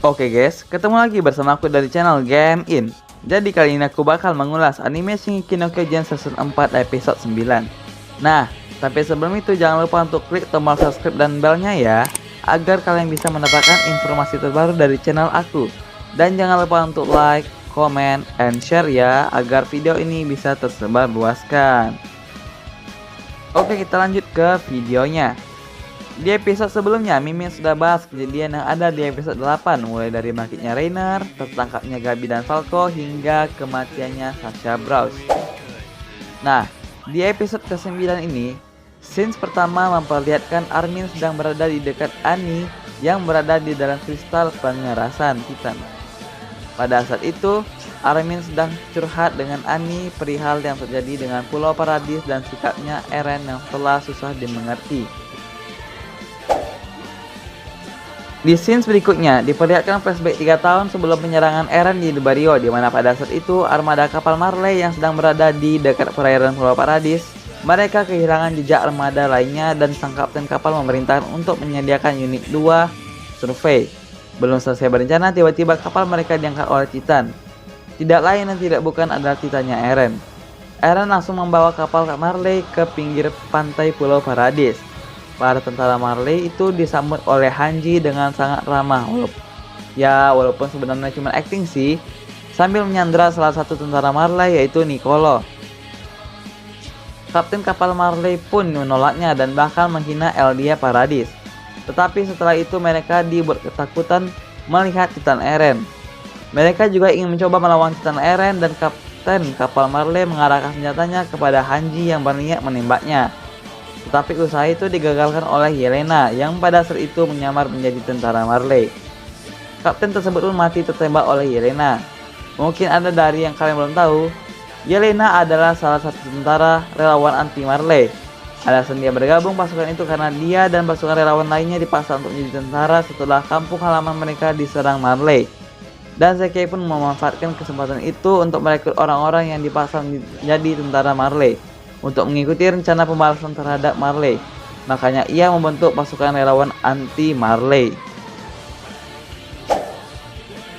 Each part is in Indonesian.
Oke guys, ketemu lagi bersama aku dari channel Game In. Jadi kali ini aku bakal mengulas anime Shingeki no Kyojin season 4 episode 9. Nah, tapi sebelum itu jangan lupa untuk klik tombol subscribe dan belnya ya, agar kalian bisa mendapatkan informasi terbaru dari channel aku. Dan jangan lupa untuk like, comment, and share ya, agar video ini bisa tersebar luaskan. Oke, kita lanjut ke videonya. Di episode sebelumnya, Mimin sudah bahas kejadian yang ada di episode 8, mulai dari bangkitnya Reiner, tertangkapnya Gabi dan Falco, hingga kematiannya Sasha Browse. Nah, di episode ke-9 ini, scenes pertama memperlihatkan Armin sedang berada di dekat Annie yang berada di dalam kristal pengerasan Titan. Pada saat itu, Armin sedang curhat dengan Annie perihal yang terjadi dengan Pulau Paradis dan sikapnya Eren yang telah susah dimengerti. Di scenes berikutnya, diperlihatkan flashback 3 tahun sebelum penyerangan Eren di Barrio, di mana pada saat itu armada kapal Marley yang sedang berada di dekat perairan Pulau Paradis, mereka kehilangan jejak armada lainnya dan sang kapten kapal memerintahkan untuk menyediakan unit 2 survei. Belum selesai berencana, tiba-tiba kapal mereka diangkat oleh Titan. Tidak lain dan tidak bukan adalah Titannya Eren. Eren langsung membawa kapal Marley ke pinggir pantai Pulau Paradis. Para tentara Marley itu disambut oleh Hanji dengan sangat ramah, walaupun sebenarnya cuma acting sih, sambil menyandera salah satu tentara Marley yaitu Niccolo. Kapten kapal Marley pun menolaknya dan bahkan menghina Eldia Paradis. Tetapi setelah itu mereka dibuat ketakutan melihat Titan Eren. Mereka juga ingin mencoba melawan Titan Eren dan kapten kapal Marley mengarahkan senjatanya kepada Hanji yang berniat menembaknya. Tetapi usaha itu digagalkan oleh Yelena yang pada saat itu menyamar menjadi tentara Marley. Kapten tersebut pun mati tertembak oleh Yelena. Mungkin ada dari yang kalian belum tahu, Yelena adalah salah satu tentara relawan anti Marley. Alasan dia bergabung pasukan itu karena dia dan pasukan relawan lainnya dipaksa untuk menjadi tentara setelah kampung halaman mereka diserang Marley. Dan Zeke pun memanfaatkan kesempatan itu untuk merekrut orang-orang yang dipaksa menjadi tentara Marley untuk mengikuti rencana pembalasan terhadap Marley. Makanya ia membentuk pasukan relawan anti Marley.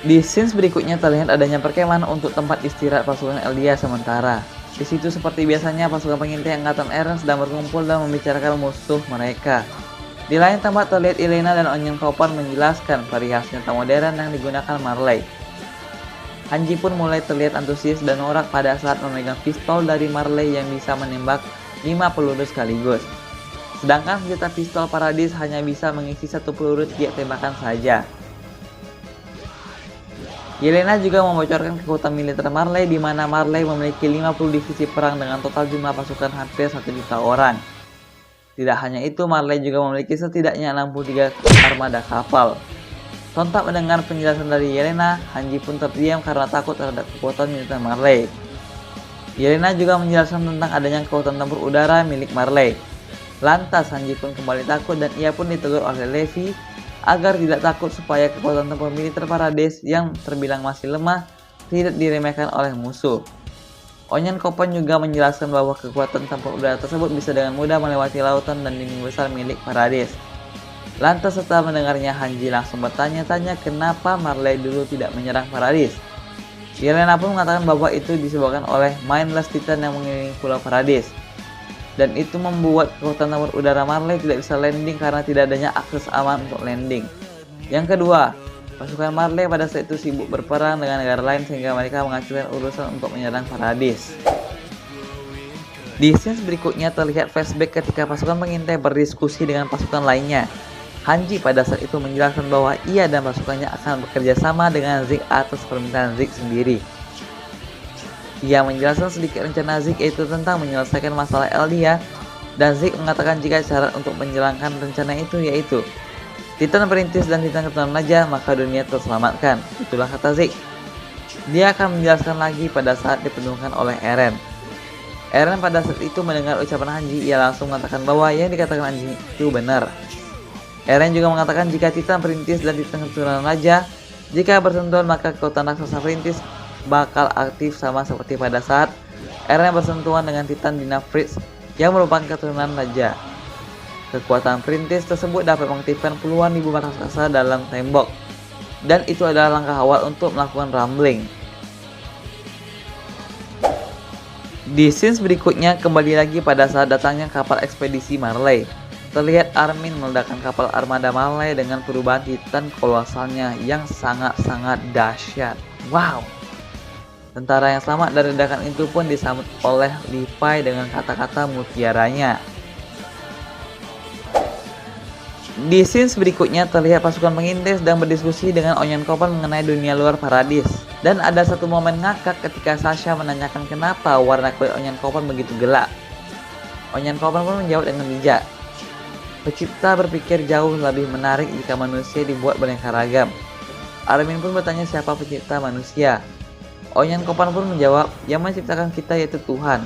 Di scenes berikutnya terlihat adanya perkemahan untuk tempat istirahat pasukan Eldia sementara. Di situ seperti biasanya pasukan pengintai angkatan Eren sedang berkumpul dan membicarakan musuh mereka. Di lain tempat terlihat Elena dan Onion Copper menjelaskan perihal senjata modern yang digunakan Marley. Hanji pun mulai terlihat antusias dan norak pada saat memegang pistol dari Marley yang bisa menembak 5 peluru sekaligus. Sedangkan senjata pistol Paradis hanya bisa mengisi 1 peluru tiap tembakan saja. Yelena juga membocorkan kekuatan militer Marley di mana Marley memiliki 50 divisi perang dengan total jumlah pasukan hampir 1 juta orang. Tidak hanya itu, Marley juga memiliki setidaknya 63 armada kapal. Sontak mendengar penjelasan dari Yelena, Hanji pun terdiam karena takut terhadap kekuatan militer Marley. Yelena juga menjelaskan tentang adanya kekuatan tempur udara milik Marley. Lantas Hanji pun kembali takut dan ia pun ditegur oleh Levi agar tidak takut supaya kekuatan tempur militer Paradis yang terbilang masih lemah tidak diremehkan oleh musuh. Onion Copper juga menjelaskan bahwa kekuatan tempur udara tersebut bisa dengan mudah melewati lautan dan dinding besar milik Paradis. Lantas setelah mendengarnya, Hanji langsung bertanya-tanya kenapa Marley dulu tidak menyerang Paradis. Yelena pun mengatakan bahwa itu disebabkan oleh mindless Titan yang mengelilingi Pulau Paradis. Dan itu membuat kekuatan tempur udara Marley tidak bisa landing karena tidak adanya akses aman untuk landing. Yang kedua, pasukan Marley pada saat itu sibuk berperang dengan negara lain sehingga mereka mengacaukan urusan untuk menyerang Paradis. Di scenes berikutnya terlihat flashback ketika pasukan pengintai berdiskusi dengan pasukan lainnya. Hanji pada saat itu menjelaskan bahwa ia dan pasukannya akan bekerja sama dengan Zeke atas permintaan Zeke sendiri. Ia menjelaskan sedikit rencana Zeke yaitu tentang menyelesaikan masalah Eldia, dan Zeke mengatakan jika syarat untuk menjalankan rencana itu yaitu Titan perintis dan Titan keturunan raja, maka dunia terselamatkan. Itulah kata Zeke. Dia akan menjelaskan lagi pada saat dipenuhkan oleh Eren. Eren pada saat itu mendengar ucapan Hanji, ia langsung mengatakan bahwa yang dikatakan Hanji itu benar. Eren juga mengatakan jika Titan perintis dan Titan keturunan raja jika bersentuhan maka kekuatan raksasa perintis bakal aktif sama seperti pada saat Eren bersentuhan dengan Titan Dinafritz yang merupakan keturunan raja. Kekuatan perintis tersebut dapat mengaktifkan puluhan ribu raksasa dalam tembok. dan itu adalah langkah awal untuk melakukan rambling. Di scenes berikutnya kembali lagi pada saat datangnya kapal ekspedisi Marley. Terlihat Armin meledakkan kapal armada Marley dengan perubahan titan kolosalnya yang sangat-sangat dahsyat. Wow! Tentara yang selamat dari ledakan itu pun disambut oleh Levi dengan kata-kata mutiaranya. Di scenes berikutnya terlihat pasukan pengintai sedang berdiskusi dengan Onyankopon mengenai dunia luar Paradis. Dan ada satu momen ngakak ketika Sasha menanyakan kenapa warna kulit Onyankopon begitu gelap. Onyankopon pun menjawab dengan bijak. Pencipta berpikir jauh lebih menarik jika manusia dibuat beraneka ragam. Armin pun bertanya siapa pencipta manusia. Onyankopon pun menjawab, yang menciptakan kita yaitu Tuhan.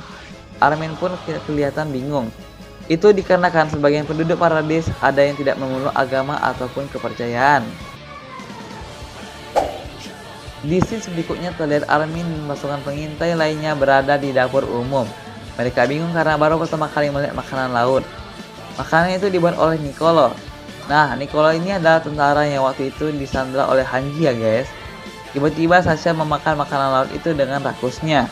Armin pun kelihatan bingung. Itu dikarenakan sebagian penduduk Paradis ada yang tidak memeluk agama ataupun kepercayaan. Di scene berikutnya terlihat Armin dan pasukan pengintai lainnya berada di dapur umum. Mereka bingung karena baru pertama kali melihat makanan laut. Makanan itu dibuat oleh Niccolo. Nah, Niccolo ini adalah tentara yang waktu itu disandra oleh Hanji ya guys. Tiba-tiba Sasha memakan makanan laut itu dengan rakusnya.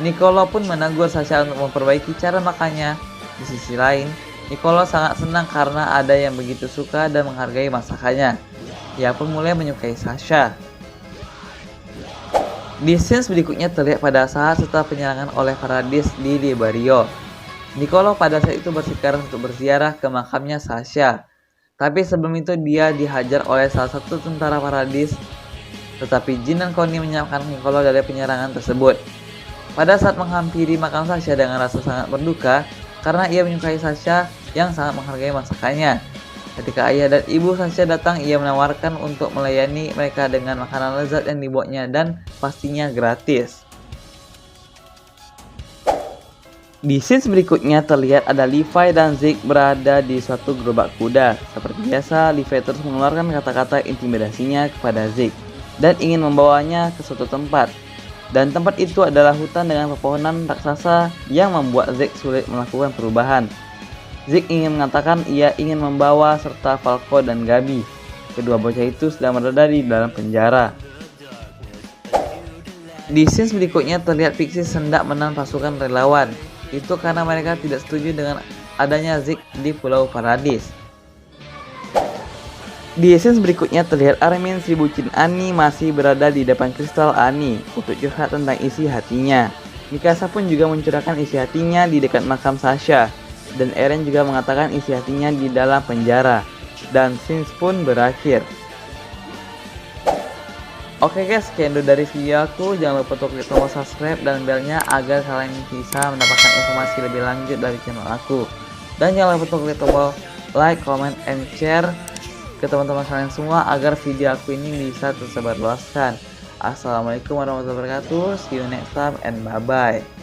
Niccolo pun menegur Sasha untuk memperbaiki cara makannya. Di sisi lain, Niccolo sangat senang karena ada yang begitu suka dan menghargai masakannya. Ia pun mulai menyukai Sasha. Di scenes berikutnya terlihat pada saat setelah penyerangan oleh Paradis di Liberio. Niccolo pada saat itu bersikeras untuk berziarah ke makamnya Sasha. Tapi sebelum itu dia dihajar oleh salah satu tentara Paradis. Tetapi Jin dan Connie menyelamatkan Niccolo dari penyerangan tersebut. Pada saat menghampiri makam Sasha dengan rasa sangat berduka karena ia menyukai Sasha yang sangat menghargai masakannya. Ketika ayah dan ibu Sasha datang, ia menawarkan untuk melayani mereka dengan makanan lezat yang dibuatnya dan pastinya gratis. Di scenes berikutnya terlihat ada Levi dan Zeke berada di suatu gerobak kuda. Seperti biasa, Levi terus mengeluarkan kata-kata intimidasinya kepada Zeke dan ingin membawanya ke suatu tempat. Dan tempat itu adalah hutan dengan pepohonan raksasa yang membuat Zeke sulit melakukan perubahan. Zeke ingin mengatakan ia ingin membawa serta Falco dan Gabi. Kedua bocah itu sedang berada di dalam penjara. Di scenes berikutnya terlihat Pixies hendak menang pasukan relawan. Itu karena mereka tidak setuju dengan adanya Zeke di Pulau Paradis. Di scenes berikutnya terlihat Armin si bucin Annie masih berada di depan kristal Annie untuk curhat tentang isi hatinya. Mikasa pun juga mencurahkan isi hatinya di dekat makam Sasha. Dan Eren juga mengatakan isi hatinya di dalam penjara. Dan scenes pun berakhir. Oke guys, sekian dulu dari video aku. Jangan lupa untuk klik tombol subscribe dan belnya agar kalian bisa mendapatkan informasi lebih lanjut dari channel aku. Dan jangan lupa untuk klik tombol like, comment, and share ke teman-teman kalian semua agar video aku ini bisa tersebar luaskan. Assalamualaikum warahmatullahi wabarakatuh. See you next time and bye bye.